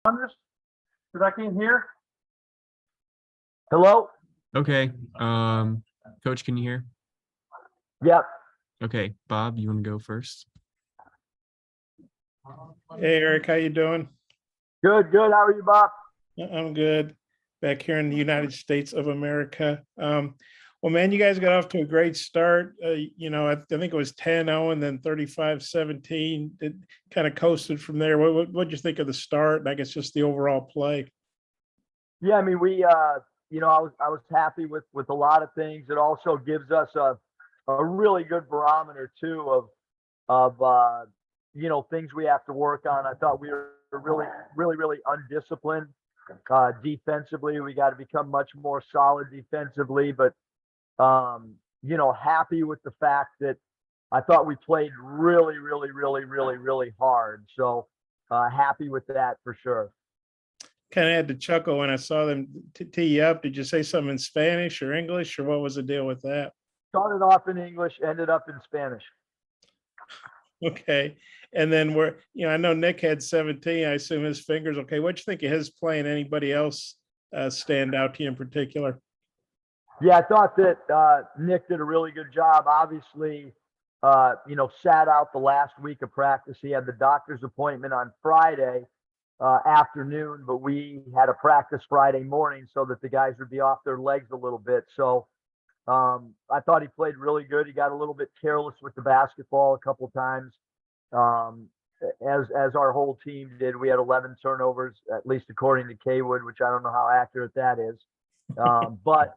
On this? Because I can't hear. Hello? Okay. Coach, can you hear? Yep. Okay. Bob, you want to go first? Hey, Eric, how you doing? Good. How are you, Bob? I'm good. Back here in the United States of America. Well, man, you guys got off to a great start. I think it was 10-0 and then 35-17. It kind of coasted from there. What'd you think of the start? And I guess just the overall play. Yeah, I mean, I was happy with a lot of things. It also gives us a really good barometer too of things we have to work on. I thought we were really undisciplined defensively. We got to become much more solid defensively, but happy with the fact that I thought we played really hard. So happy with that for sure. Kind of had to chuckle when I saw them tee you up. Did you say something in Spanish or English, or what was the deal with that? Started off in English, ended up in Spanish. Okay. And then I know Nick had 17. I assume his fingers okay. What do you think of his play and anybody else stand out to you in particular? Yeah, I thought that Nick did a really good job. Obviously, sat out the last week of practice. He had the doctor's appointment on Friday afternoon, but we had a practice Friday morning so that the guys would be off their legs a little bit. So I thought he played really good. He got a little bit careless with the basketball a couple of times, as our whole team did. We had 11 turnovers, at least according to Kaywood, which I don't know how accurate that is. But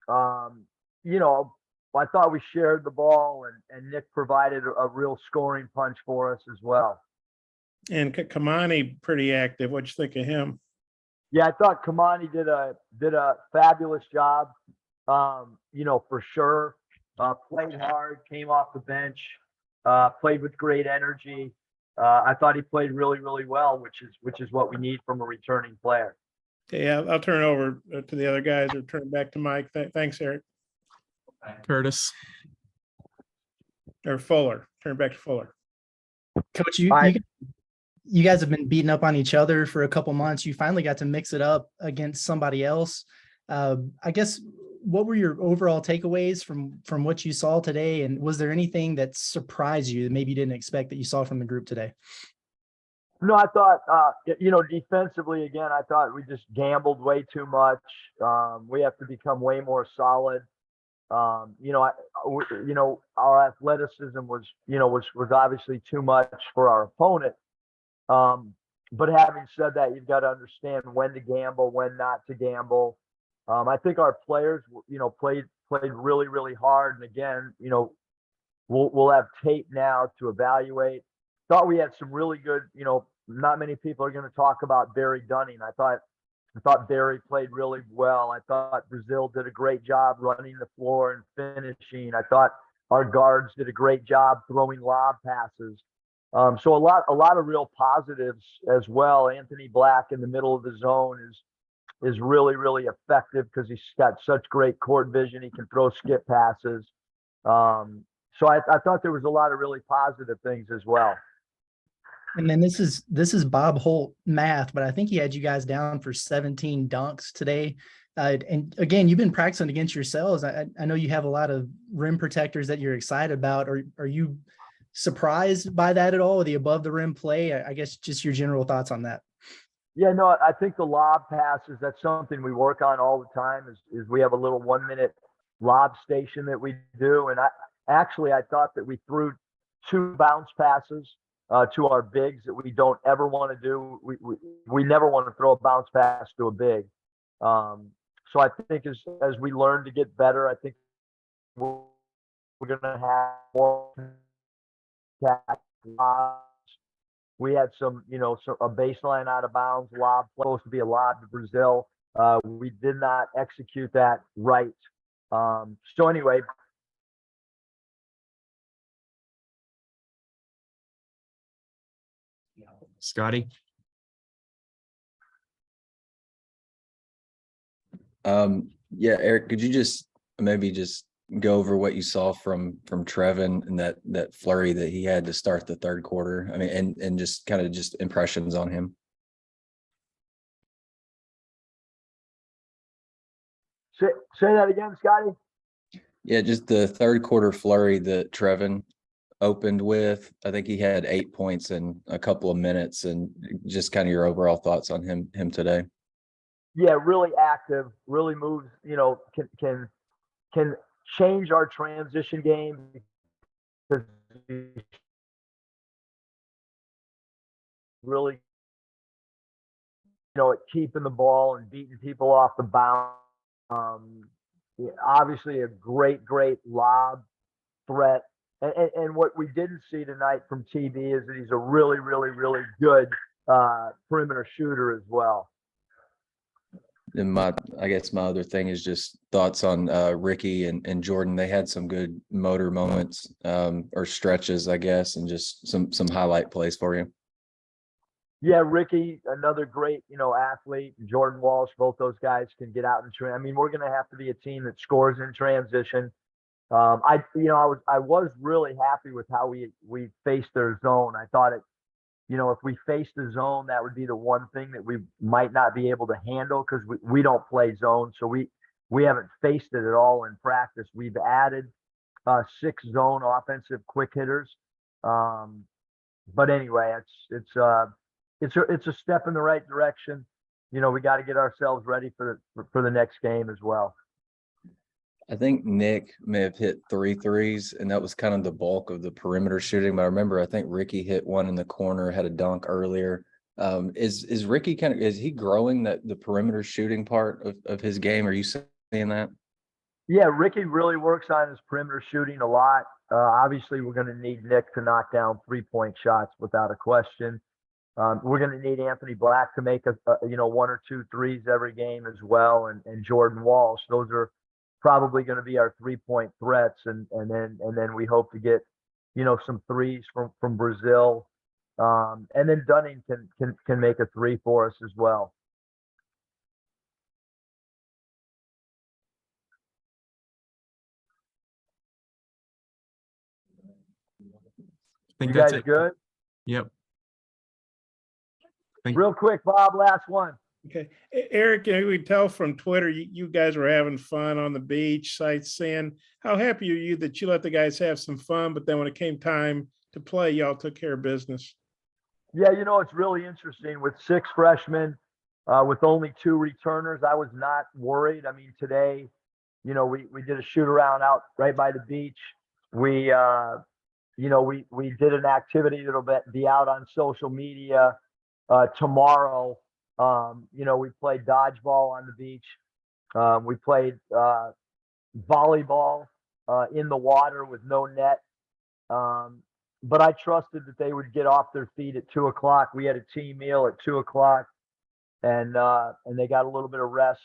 I thought we shared the ball, and Nick provided a real scoring punch for us as well. And Kamani pretty active. What'd you think of him? Yeah, I thought Kamani did a fabulous job. For sure. Played hard, came off the bench, played with great energy. I thought he played really well, which is what we need from a returning player. Okay, yeah, I'll turn it over to the other guys or turn it back to Mike. Thanks, Eric. Curtis. Or Fuller. Turn it back to Fuller. Coach, you guys have been beating up on each other for a couple months. You finally got to mix it up against somebody else. I guess, what were your overall takeaways from what you saw today? And was there anything that surprised you that maybe you didn't expect that you saw from the group today? No, I thought, defensively, again, I thought we just gambled way too much. We have to become way more solid. Our athleticism was obviously too much for our opponent. But having said that, you've got to understand when to gamble, when not to gamble. I think our players, played really hard. And again, we'll have tape now to evaluate. Thought we had some really good, not many people are going to talk about Barry Dunning. I thought Barry played really well. I thought Brazil did a great job running the floor and finishing. I thought our guards did a great job throwing lob passes. So a lot of real positives as well. Anthony Black in the middle of the zone is really effective because he's got such great court vision. He can throw skip passes. So I thought there was a lot of really positive things as well. And then this is Bob Holt math, but I think he had you guys down for 17 dunks today. And again, you've been practicing against yourselves. I know you have a lot of rim protectors that you're excited about. Are you surprised by that at all, the above the rim play? I guess just your general thoughts on that. Yeah, no, I think the lob passes, that's something we work on all the time is we have a little 1-minute lob station that we do. And I thought that we threw 2 bounce passes to our bigs that we don't ever want to do. We never want to throw a bounce pass to a big. So I think as we learn to get better, I think we're going to have more lobs. We had a baseline out of bounds lob, supposed to be a lob to Brazil. We did not execute that right. So anyway. Scotty. Yeah, Eric, could you maybe just go over what you saw from Trevin and that flurry that he had to start the third quarter? I mean, and just kind of just impressions on him. Say that again, Scotty. Yeah, just the third quarter flurry that Trevin opened with. I think he had 8 points in a couple of minutes, and just kind of your overall thoughts on him today. Yeah, really active, really moves, can change our transition game because he's really, at keeping the ball and beating people off the bounce. Obviously a great lob threat. And what we didn't see tonight from TB is that he's a really good perimeter shooter as well. And I guess my other thing is just thoughts on Ricky and Jordan. They had some good motor moments or stretches, I guess, and just some highlight plays for you. Yeah, Ricky, another great, athlete. Jordan Walsh, both those guys can get out and train. I mean, we're going to have to be a team that scores in transition. I was really happy with how we faced their zone. I thought if we faced the zone, that would be the one thing that we might not be able to handle because we don't play zone. So we haven't faced it at all in practice. We've added 6 zone offensive quick hitters. But anyway, it's a step in the right direction. We got to get ourselves ready for the next game as well. I think Nick may have hit 3 threes, and that was kind of the bulk of the perimeter shooting. But I remember, I think Ricky hit one in the corner, had a dunk earlier. Is Ricky is he growing the perimeter shooting part of his game? Are you seeing that? Yeah, Ricky really works on his perimeter shooting a lot. Obviously, we're going to need Nick to knock down 3-point shots without a question. We're going to need Anthony Black to make 1 or 2 threes every game as well, and Jordan Walsh. Those are probably going to be our 3-point threats, and then we hope to get some threes from Brazil, and then Dunning can make a 3 for us as well. I think You that's guys it. good? Yep. Real quick, Bob, last one. Okay, Eric, we can tell from Twitter, you guys were having fun on the beach, sightseeing. How happy are you that you let the guys have some fun, but then when it came time to play, y'all took care of business? Yeah, it's really interesting with 6 freshmen, with only 2 returners. I was not worried. I mean, today, we did a shoot around out right by the beach. We did an activity that'll be out on social media tomorrow. We played dodgeball on the beach. We played volleyball in the water with no net. But I trusted that they would get off their feet at 2:00. We had a team meal at 2:00, and they got a little bit of rest,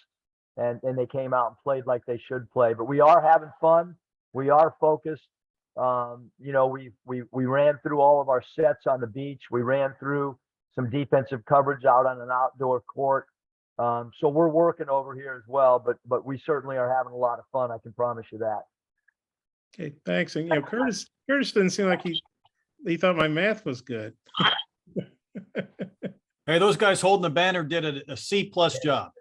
and they came out and played like they should play. But we are having fun. We are focused. We ran through all of our sets on the beach. We ran through some defensive coverage out on an outdoor court. So we're working over here as well, but we certainly are having a lot of fun. I can promise you that. Okay, thanks. And Curtis didn't seem like he thought my math was good. Hey, those guys holding the banner did a C+ job.